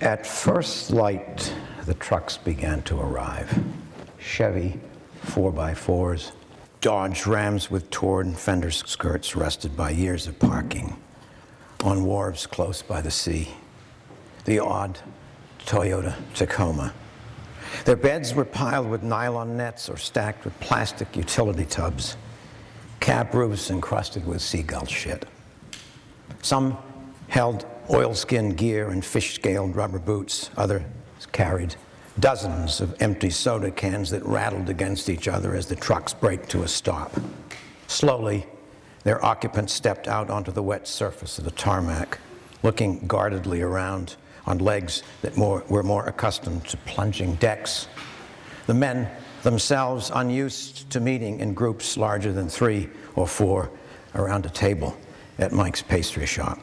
At first light, the trucks began to arrive. Chevy 4x4s, Dodge Rams with torn fender skirts rusted by years of parking, on wharves close by the sea, the odd Toyota Tacoma. Their beds were piled with nylon nets or stacked with plastic utility tubs, cab roofs encrusted with seagull shit. Some held oilskin gear and fish-scaled rubber boots. Others carried dozens of empty soda cans that rattled against each other as the trucks braked to a stop. Slowly, their occupants stepped out onto the wet surface of the tarmac, looking guardedly around on legs that were more accustomed to plunging decks. The men themselves unused to meeting in groups larger than 3 or 4 around a table at Mike's pastry shop.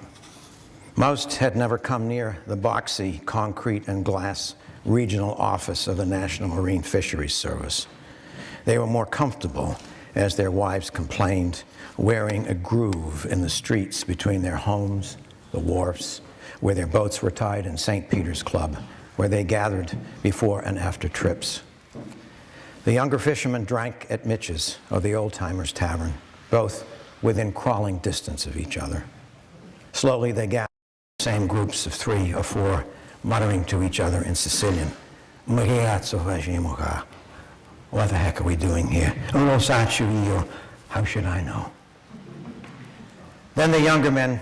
Most had never come near the boxy concrete and glass regional office of the National Marine Fisheries Service. They were more comfortable, as their wives complained, wearing a groove in the streets between their homes, the wharfs, where their boats were tied, in St. Peter's Club, where they gathered before and after trips. The younger fishermen drank at Mitch's, or the Old Timers Tavern, both within crawling distance of each other. Slowly they gathered in the same groups of 3 or 4, muttering to each other in Sicilian. What the heck are we doing here? How should I know? Then the younger men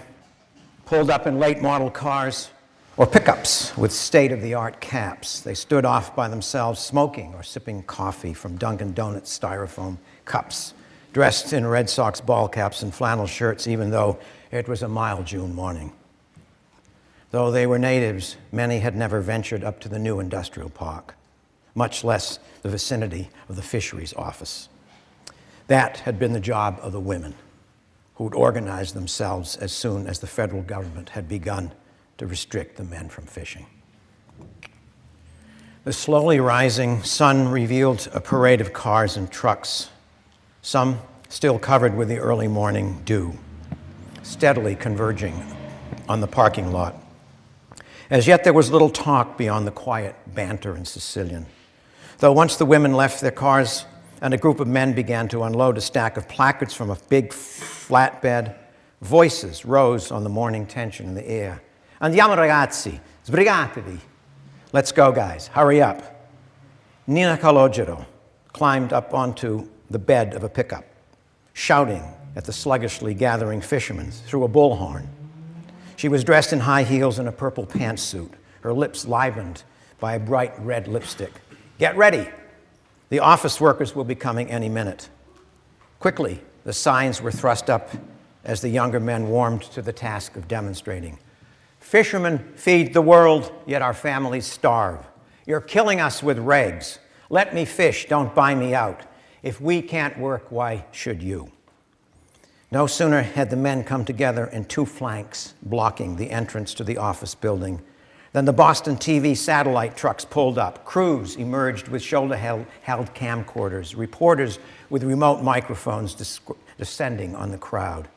pulled up in late model cars or pickups with state-of-the-art caps. They stood off by themselves, smoking or sipping coffee from Dunkin' Donuts styrofoam cups, dressed in Red Sox ball caps and flannel shirts, even though it was a mild June morning. Though they were natives, many had never ventured up to the new industrial park, much less the vicinity of the fisheries office. That had been the job of the women, who had organized themselves as soon as the federal government had begun to restrict the men from fishing. The slowly rising sun revealed a parade of cars and trucks, some still covered with the early morning dew, steadily converging on the parking lot. As yet, there was little talk beyond the quiet banter in Sicilian. Though once the women left their cars and a group of men began to unload a stack of placards from a big flatbed, voices rose on the morning tension in the air. Andiamo ragazzi, sbrigatevi. Let's go, guys, hurry up. Nina Calogero climbed up onto the bed of a pickup, shouting at the sluggishly gathering fishermen through a bullhorn. She was dressed in high heels and a purple pantsuit, her lips livened by a bright red lipstick. Get ready. The office workers will be coming any minute. Quickly, the signs were thrust up as the younger men warmed to the task of demonstrating. Fishermen feed the world, yet our families starve. You're killing us with regs. Let me fish, don't buy me out. If we can't work, why should you? No sooner had the men come together in 2 flanks, blocking the entrance to the office building, than the Boston TV satellite trucks pulled up. Crews emerged with shoulder-held camcorders, reporters with remote microphones descending on the crowd.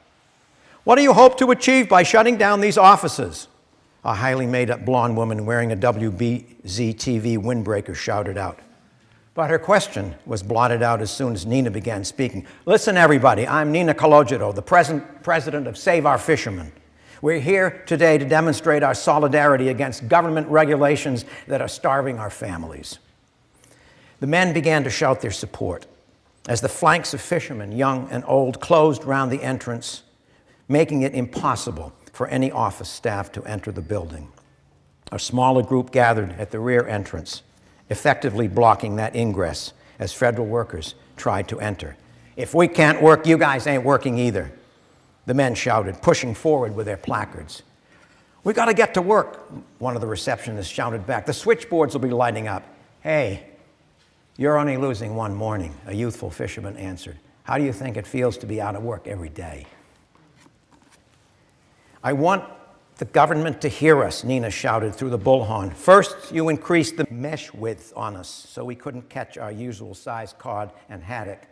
What do you hope to achieve by shutting down these offices? A highly made-up blonde woman wearing a WBZ-TV windbreaker shouted out. But her question was blotted out as soon as Nina began speaking. Listen, everybody, I'm Nina Calogero, the president of Save Our Fishermen. We're here today to demonstrate our solidarity against government regulations that are starving our families. The men began to shout their support as the flanks of fishermen, young and old, closed round the entrance, making it impossible for any office staff to enter the building. A smaller group gathered at the rear entrance, effectively blocking that ingress as federal workers tried to enter. If we can't work, you guys ain't working either, the men shouted, pushing forward with their placards. We got to get to work, one of the receptionists shouted back. The switchboards will be lighting up. Hey, you're only losing one morning, a youthful fisherman answered. How do you think it feels to be out of work every day? I want the government to hear us, Nina shouted through the bullhorn. First, you increased the mesh width on us so we couldn't catch our usual size cod and haddock.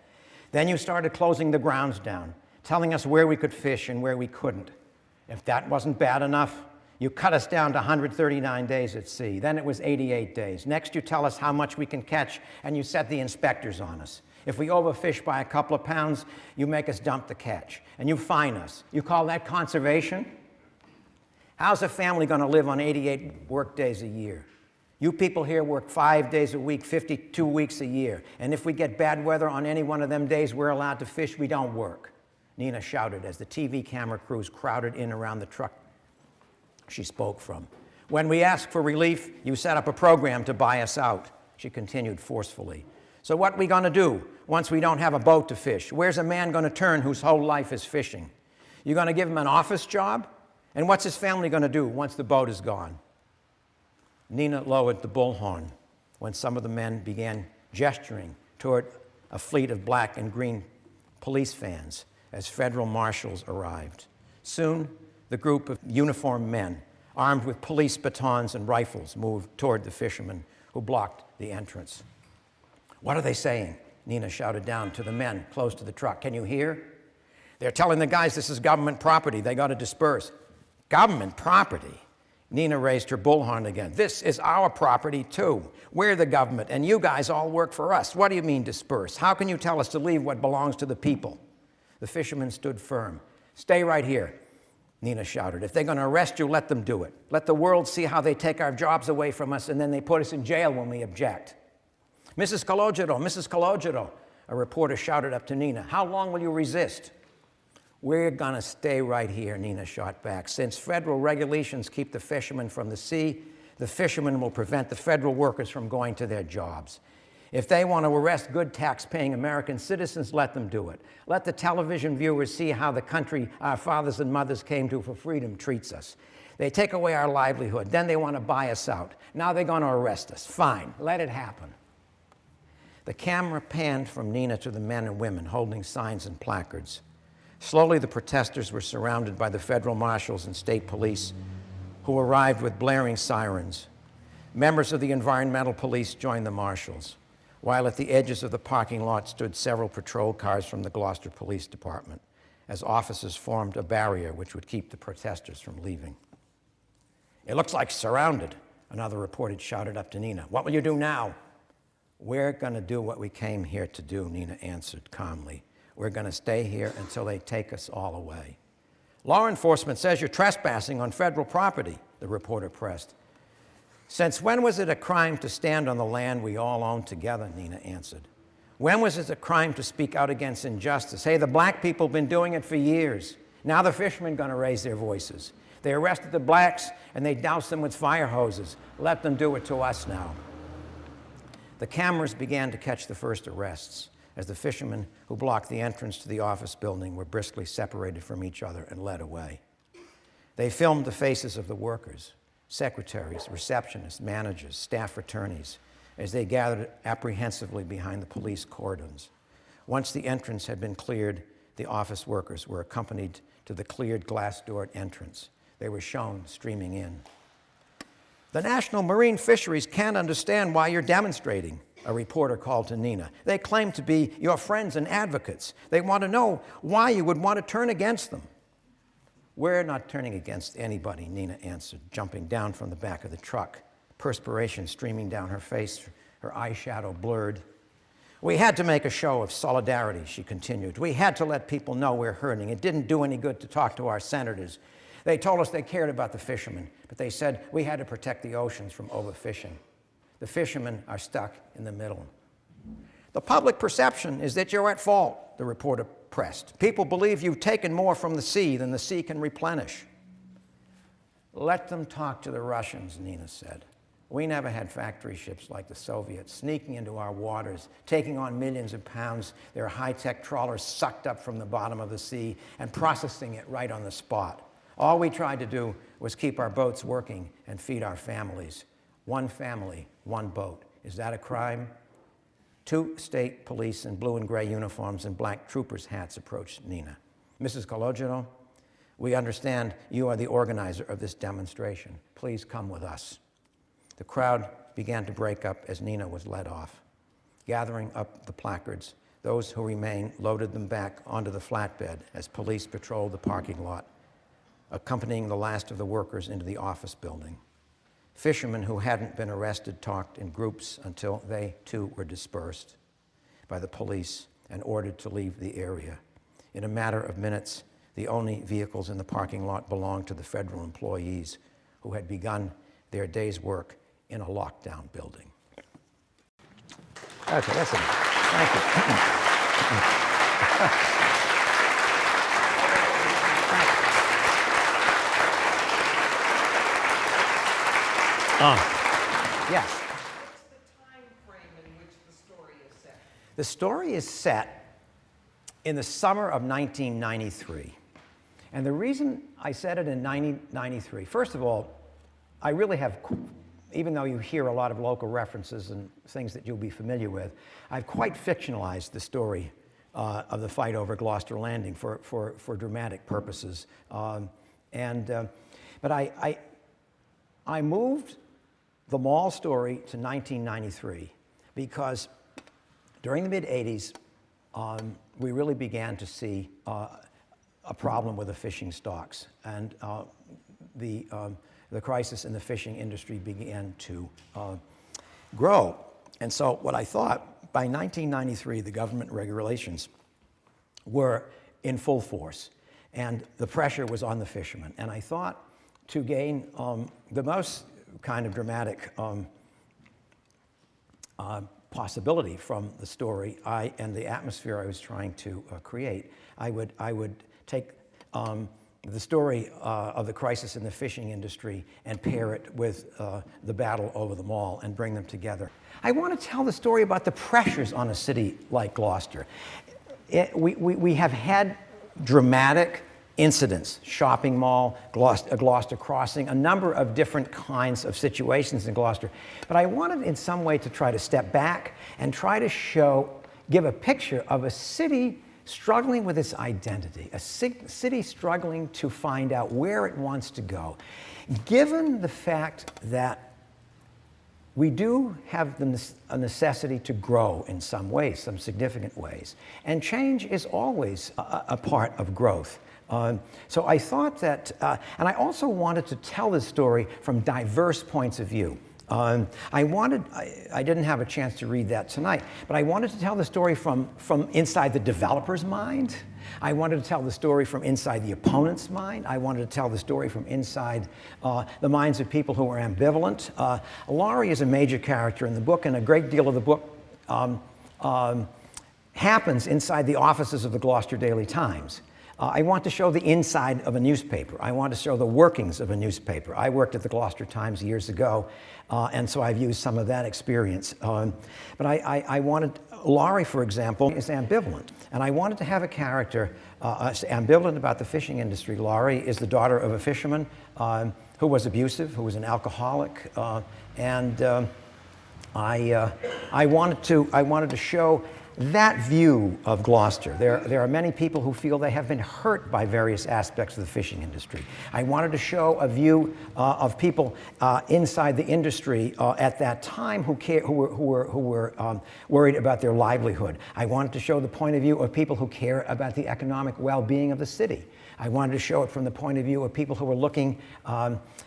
Then you started closing the grounds down, telling us where we could fish and where we couldn't. If that wasn't bad enough, You cut us down to 139 days at sea. Then it was 88 days. Next, you tell us how much we can catch, and you set the inspectors on us. If we overfish by a couple of pounds, you make us dump the catch, and you fine us. You call that conservation? How's a family going to live on 88 work days a year? You people here work 5 days a week, 52 weeks a year. And if we get bad weather on any one of them days we're allowed to fish, we don't work. Nina shouted as the TV camera crews crowded in around the truck she spoke from. When we ask for relief, you set up a program to buy us out, she continued forcefully. So what are we going to do once we don't have a boat to fish? Where's a man going to turn whose whole life is fishing? You're going to give him an office job? And what's his family going to do once the boat is gone? Nina lowered the bullhorn when some of the men began gesturing toward a fleet of black and green police vans as federal marshals arrived. Soon, the group of uniformed men, armed with police batons and rifles, moved toward the fishermen who blocked the entrance. What are they saying? Nina shouted down to the men close to the truck. Can you hear? They're telling the guys this is government property. They got to disperse. Government property? Nina raised her bullhorn again. This is our property, too. We're the government, and you guys all work for us. What do you mean disperse? How can you tell us to leave what belongs to the people? The fishermen stood firm. Stay right here, Nina shouted. If they're going to arrest you, let them do it. Let the world see how they take our jobs away from us, and then they put us in jail when we object. Mrs. Calogero, a reporter shouted up to Nina. How long will you resist? We're going to stay right here, Nina shot back. Since federal regulations keep the fishermen from the sea, the fishermen will prevent the federal workers from going to their jobs. If they want to arrest good tax-paying American citizens, let them do it. Let the television viewers see how the country our fathers and mothers came to for freedom treats us. They take away our livelihood. Then they want to buy us out. Now they're going to arrest us. Fine, let it happen. The camera panned from Nina to the men and women holding signs and placards. Slowly, the protesters were surrounded by the federal marshals and state police, who arrived with blaring sirens. Members of the environmental police joined the marshals, while at the edges of the parking lot stood several patrol cars from the Gloucester Police Department, as officers formed a barrier which would keep the protesters from leaving. It looks like surrounded, another reporter shouted up to Nina. What will you do now? We're going to do what we came here to do, Nina answered calmly. We're going to stay here until they take us all away. Law enforcement says you're trespassing on federal property, the reporter pressed. Since when was it a crime to stand on the land we all own together, Nina answered. When was it a crime to speak out against injustice? Hey, the black people have been doing it for years. Now the fishermen are going to raise their voices. They arrested the blacks and they doused them with fire hoses. Let them do it to us now. The cameras began to catch the first arrests, as the fishermen who blocked the entrance to the office building were briskly separated from each other and led away. They filmed the faces of the workers, secretaries, receptionists, managers, staff attorneys, as they gathered apprehensively behind the police cordons. Once the entrance had been cleared, the office workers were accompanied to the cleared glass-doored entrance. They were shown streaming in. The National Marine Fisheries can't understand why you're demonstrating, a reporter called to Nina. They claim to be your friends and advocates. They want to know why you would want to turn against them. We're not turning against anybody, Nina answered, jumping down from the back of the truck, perspiration streaming down her face, her eyeshadow blurred. We had to make a show of solidarity, she continued. We had to let people know we're hurting. It didn't do any good to talk to our senators. They told us they cared about the fishermen, but they said we had to protect the oceans from overfishing. The fishermen are stuck in the middle. The public perception is that you're at fault, the reporter pressed. People believe you've taken more from the sea than the sea can replenish. Let them talk to the Russians, Nina said. We never had factory ships like the Soviets sneaking into our waters, taking on millions of pounds, their high-tech trawlers sucked up from the bottom of the sea and processing it right on the spot. All we tried to do was keep our boats working and feed our families. One family, one boat. Is that a crime? 2 state police in blue and gray uniforms and black troopers' hats approached Nina. Mrs. Calogero, we understand you are the organizer of this demonstration. Please come with us. The crowd began to break up as Nina was led off. Gathering up the placards, those who remained loaded them back onto the flatbed as police patrolled the parking lot. accompanying the last of the workers into the office building. Fishermen who hadn't been arrested talked in groups until they too were dispersed by the police and ordered to leave the area. In a matter of minutes, the only vehicles in the parking lot belonged to the federal employees who had begun their day's work in a lockdown building. Okay, that's enough. Thank you. Yes. What's the time frame in which the story is set? The story is set in the summer of 1993. And the reason I said it in 1993, first of all, I really have, even though you hear a lot of local references and things that you'll be familiar with, I've quite fictionalized the story of the fight over Gloucester Landing for dramatic purposes. But I moved the mall story to 1993 because during the mid-'80s, we really began to see a problem with the fishing stocks, and the crisis in the fishing industry began to grow. And so what I thought, by 1993, the government regulations were in full force, and the pressure was on the fishermen. And I thought to gain the most kind of dramatic possibility from the story and the atmosphere I was trying to create, I would take the story of the crisis in the fishing industry and pair it with the battle over the mall and bring them together. I want to tell the story about the pressures on a city like Gloucester. We have had dramatic incidents, shopping mall, Gloucester Crossing, a number of different kinds of situations in Gloucester. But I wanted in some way to try to step back and try to give a picture of a city struggling with its identity, a city struggling to find out where it wants to go. Given the fact that we do have a necessity to grow in some ways, some significant ways, and change is always a part of growth. So I thought that, and I also wanted to tell this story from diverse points of view. I didn't have a chance to read that tonight, but I wanted to tell the story from inside the developer's mind. I wanted to tell the story from inside the opponent's mind. I wanted to tell the story from inside the minds of people who are ambivalent. Laurie is a major character in the book, and a great deal of the book happens inside the offices of the Gloucester Daily Times. I want to show the inside of a newspaper. I want to show the workings of a newspaper. I worked at the Gloucester Times years ago, and so I've used some of that experience. But I wanted, Laurie, for example, is ambivalent, and I wanted to have a character ambivalent about the fishing industry. Laurie is the daughter of a fisherman who was abusive, who was an alcoholic, and I wanted to show that view of Gloucester. There are many people who feel they have been hurt by various aspects of the fishing industry. I wanted to show a view of people inside the industry at that time who were worried about their livelihood. I wanted to show the point of view of people who care about the economic well-being of the city. I wanted to show it from the point of view of people who were looking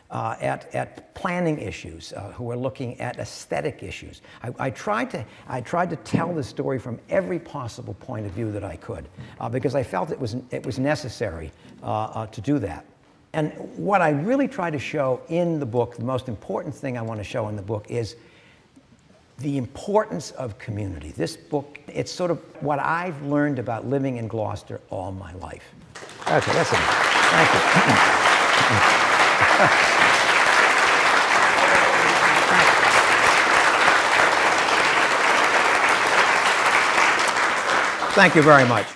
at planning issues, who were looking at aesthetic issues. I tried to tell the story from every possible point of view that I could, because I felt it was necessary to do that. And what I really try to show in the book, the most important thing I want to show in the book, is the importance of community. This book, it's sort of what I've learned about living in Gloucester all my life. Okay, that's enough. Thank you. Thank you very much.